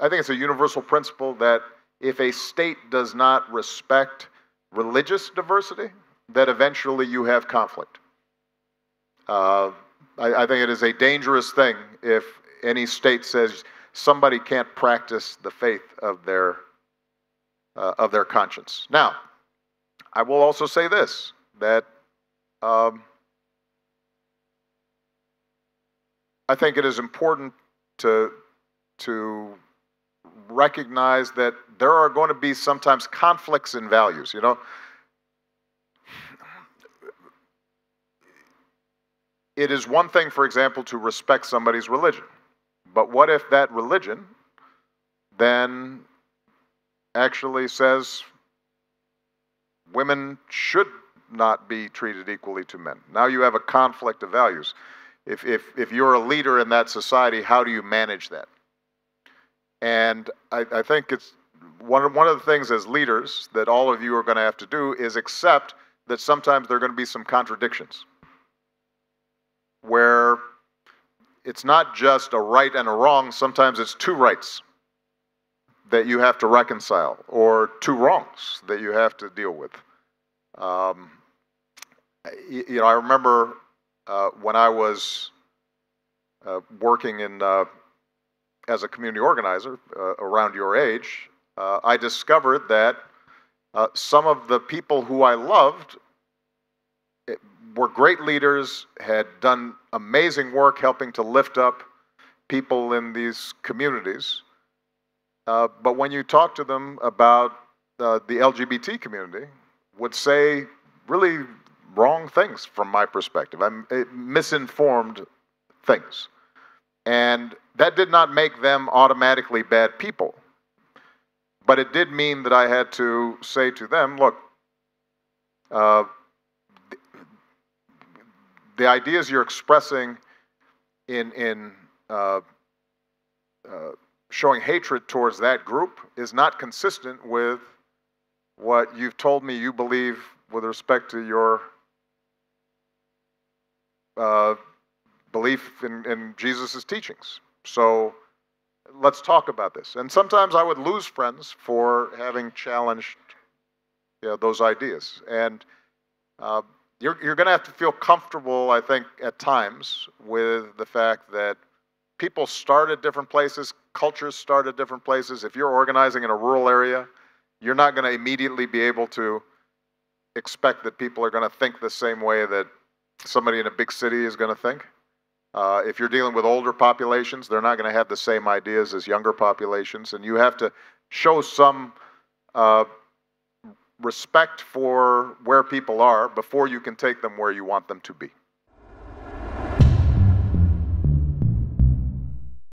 I think it's a universal principle that if a state does not respect religious diversity, that eventually you have conflict. I think it is a dangerous thing if any state says somebody can't practice the faith of their conscience. Now, I will also say this, that I think it is important to recognize that there are going to be sometimes conflicts in values. You know, it is one thing, for example, to respect somebody's religion, but what if that religion then actually says women should not be treated equally to men? Now you have a conflict of values. If you're a leader in that society, how do you manage that? And I think it's one of the things as leaders that all of you are going to have to do is accept that sometimes there are going to be some contradictions, where it's not just a right and a wrong, sometimes it's two rights that you have to reconcile, or two wrongs that you have to deal with. You know, I remember when I was working in as a community organizer around your age, I discovered that some of the people who I loved were great leaders, had done amazing work helping to lift up people in these communities. But when you talk to them about the LGBT community, would say really wrong things from my perspective. Misinformed things. And that did not make them automatically bad people. But it did mean that I had to say to them, look, the ideas you're expressing in showing hatred towards that group is not consistent with what you've told me you believe with respect to your belief in Jesus' teachings. So let's talk about this. And sometimes I would lose friends for having challenged those ideas. And you're going to have to feel comfortable, I think, at times with the fact that people start at different places, cultures start at different places. If you're organizing in a rural area, you're not going to immediately be able to expect that people are going to think the same way that somebody in a big city is going to think. If you're dealing with older populations, they're not going to have the same ideas as younger populations, and you have to show some respect for where people are before you can take them where you want them to be.